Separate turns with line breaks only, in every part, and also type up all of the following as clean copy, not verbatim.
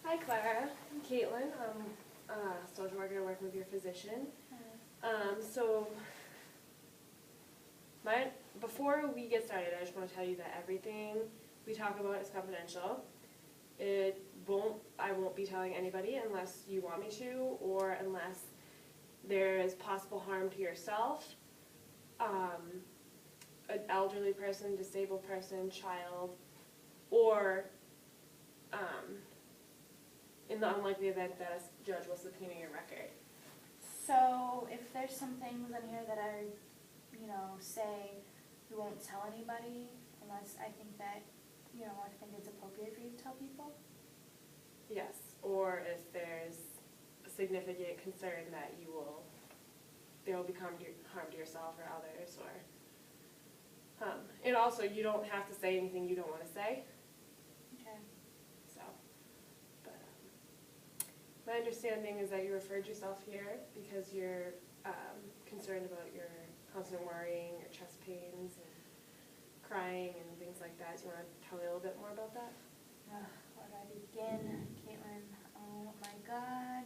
Hi Clara, I'm Caitlin. I'm a social worker working with your physician. So before we get started, I just want to tell you that everything we talk about is confidential. I won't be telling anybody unless you want me to, or unless there is possible harm to yourself, an elderly person, disabled person, child, or in the unlikely event that a judge will subpoena your record.
So if there's some things in here that I, say you won't tell anybody unless I think that, I think it's appropriate for you to tell people?
Yes, or if there's a significant concern that there will be harm to yourself or others, or, and also you don't have to say anything you don't want to say.
Okay.
So, but my understanding is that you referred yourself here because you're concerned about your constant worrying, your chest pains, and crying, and things like that. Do you want to tell me a little bit more about that?
Where do I begin, Caitlin? Oh my God.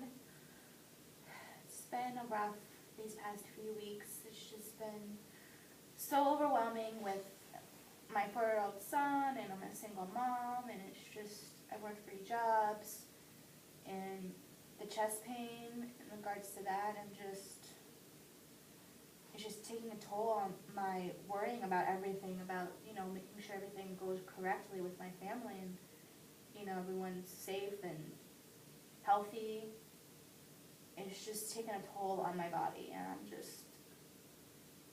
It's been a rough these past few weeks. It's just been so overwhelming with my 4-year-old son, and I'm a single mom, and it's just, I work 3 jobs, and the chest pain in regards to that, it's just taking a toll on my worrying about everything, about, making sure everything goes correctly with my family, and, everyone's safe and healthy. It's just taken a toll on my body, and I'm just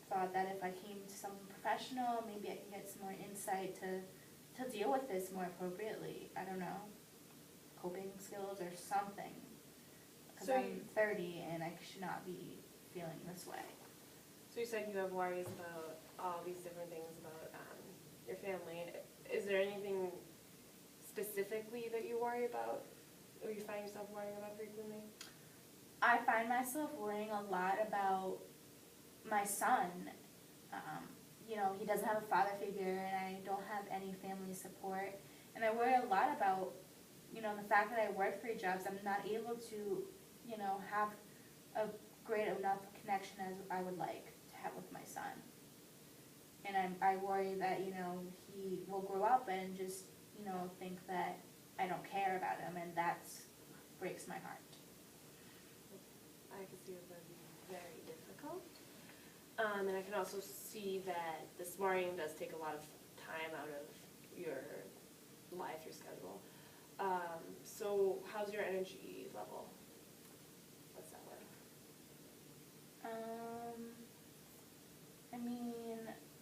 thought that if I came to someone professional, maybe I can get some more insight to deal with this more appropriately. I don't know, coping skills or something. Because I'm 30 and I should not be feeling this way.
So you said you have worries about all these different things about your family. Is there anything specifically that you worry about, or you find yourself worrying about frequently?
I find myself worrying a lot about my son. He doesn't have a father figure, and I don't have any family support. And I worry a lot about, the fact that I work 3 jobs, I'm not able to, have a great enough connection as I would like to have with my son. And I worry that, he will grow up and just, think that I don't care about him, and that breaks my heart.
I can see it would be very difficult. And I can also see that this worrying does take a lot of time out of your life, your schedule. So how's your energy level? What's that like?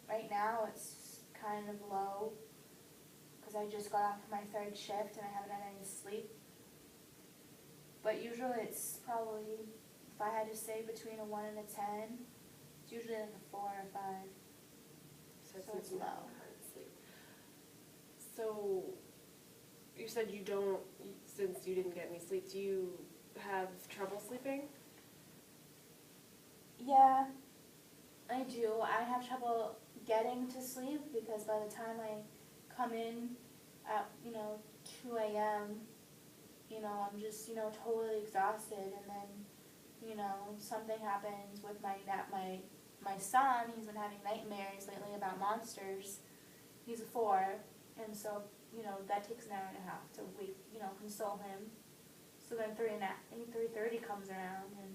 Right now it's kind of low because I just got off my 3rd shift and I haven't had any sleep. But usually it's probably, if I had to say, between a 1 and a 10, it's usually like a 4 or 5. So it's low.
Sleep. So you said you don't, since you didn't get any sleep, do you have trouble sleeping?
Yeah, I do. I have trouble getting to sleep because by the time I come in at, 2 a.m., I'm just, totally exhausted, and then, something happens with my son. He's been having nightmares lately about monsters. He's 4, and so, that takes an hour and a half to console him. So then 3:30 comes around, and,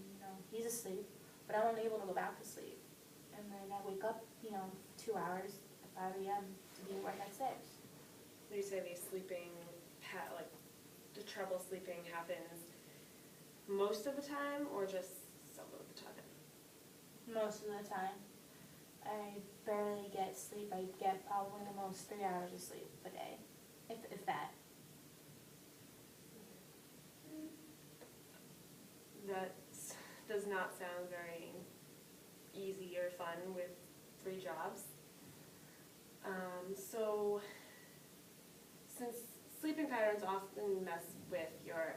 he's asleep, but I'm unable to go back to sleep. And then I wake up, 2 hours at 5 a.m. to be at work at 6.
So you say the trouble sleeping happens most of the time, or just some of the time?
Most of the time. I barely get sleep. I get probably the most 3 hours of sleep a day, if that.
That does not sound very easy or fun with 3 jobs. So since sleeping patterns often mess with your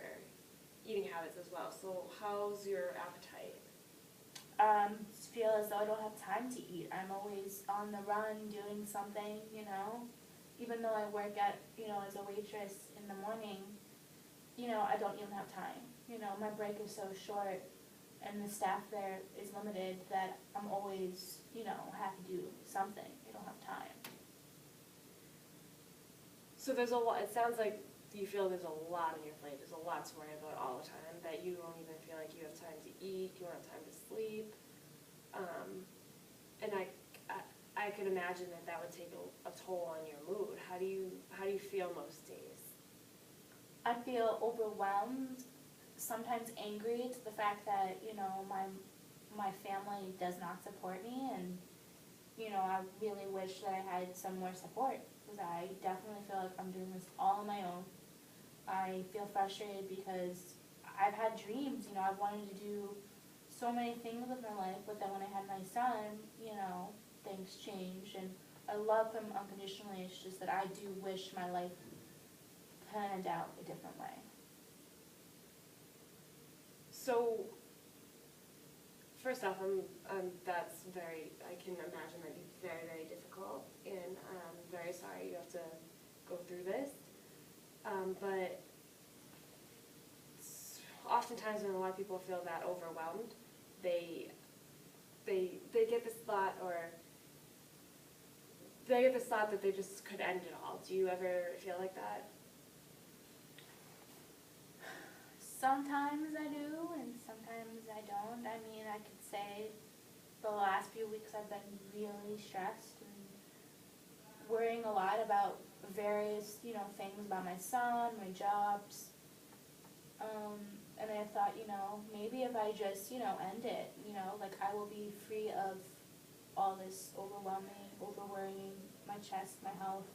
eating habits as well, so how's your appetite?
Feel as though I don't have time to eat. I'm always on the run doing something, Even though I work at, as a waitress in the morning, you know, I don't even have time. You know, my break is so short and the staff there is limited that I'm always, you know, have to do something. I don't have time.
So there's a lot, it sounds like you feel there's a lot on your plate, there's a lot to worry about all the time, that you don't even feel like you have time to eat, you don't have time to sleep. And I could imagine that that would take a toll on your mood. How do you feel most days?
I feel overwhelmed, sometimes angry to the fact that, you know, my family does not support me, and, you know, I really wish that I had some more support, because I definitely feel like I'm doing this all on my own. I feel frustrated because I've had dreams, you know, I've wanted to do so many things with my life, but then when I had my son, you know, things changed, and I love him unconditionally. It's just that I do wish my life panned out a different way.
So, first off, that's very, I can imagine that'd be very, very difficult, and I'm very sorry you have to go through this. But oftentimes when a lot of people feel that overwhelmed, they get this thought, that they just could end it all. Do you ever feel like that?
Sometimes I do, and sometimes I don't. I mean, I could say the last few weeks I've been really stressed and worrying a lot about various, you know, things about my son, my jobs. And I thought, you know, maybe if I just, you know, end it, you know, like I will be free of all this overwhelming, over-worrying, my chest, my health.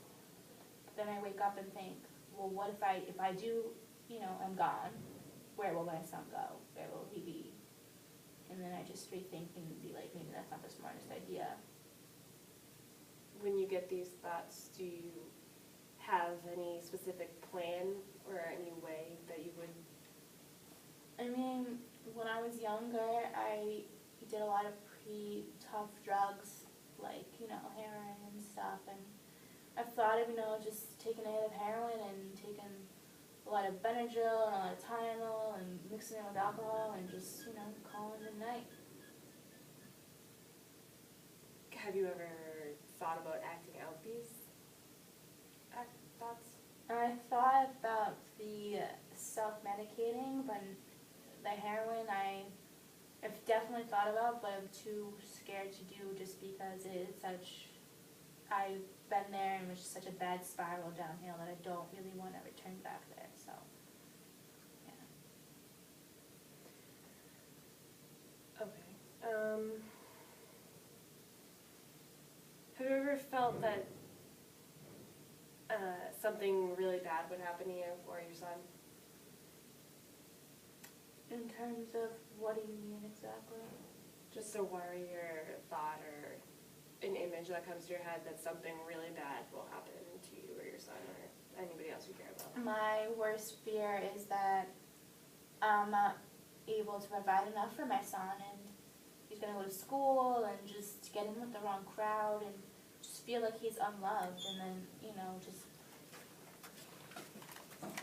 Then I wake up and think, well, what if I do, you know, I'm gone, where will my son go? Where will he be? And then I just rethink and be like, maybe that's not the smartest idea.
When you get these thoughts, do you have any specific plan or any way that you would?
I mean, when I was younger, I did a lot of pretty tough drugs, like, you know, heroin and stuff, and I've thought of, you know, just taking a hit of heroin and taking a lot of Benadryl and a lot of Tylenol and mixing it with alcohol and just, you know, calling it a night.
Have you ever thought about acting out these thoughts?
I thought about the self-medicating, but the heroin I've definitely thought about, but I'm too scared to do just because it is I've been there and it was just such a bad spiral downhill that I don't really want to return back there, so, yeah.
Okay. Have you ever felt that something really bad would happen to you or your son?
In terms of, what do you mean exactly?
Just a worry or thought or an image that comes to your head that something really bad will happen to you or your son or anybody else you care about.
My worst fear is that I'm not able to provide enough for my son, and he's going to go to school and just get in with the wrong crowd and just feel like he's unloved, and then, you know, just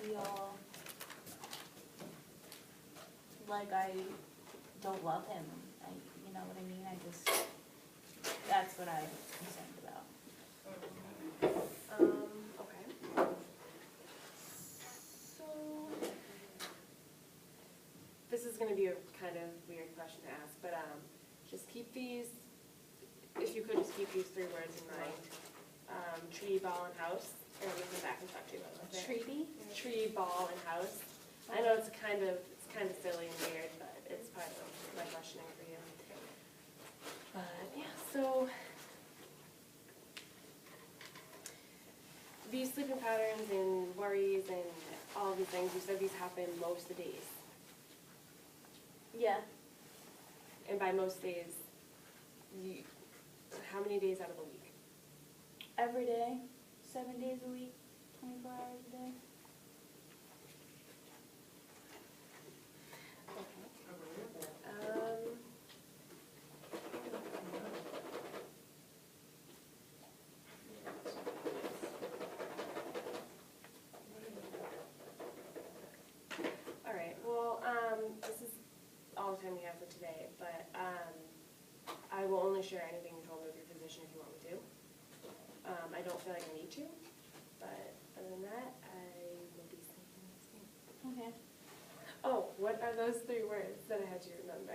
feel like I don't love him. You know what I mean? That's what I'm concerned about.
Okay. So, this is going to be a kind of weird question to ask, but just keep these, if you could just keep these 3 words in mind. Tree, ball, and house, and we come back and talk to you about it.
Treaty?
Tree, ball, and house. I know it's kind of silly and weird, but it's part of my questioning for you. But yeah, so these sleeping patterns and worries and all of these things, you said these happen most of the days.
Yeah.
And by most days, how many days out of the week?
Every day, 7 days a week, 24 hours a day.
time we have for today, but I will only share anything you told me with your physician if you want me to. I don't feel like I need to, but other than that, I will be saying this thing.
Okay.
Oh, what are those 3 words that I had you remember?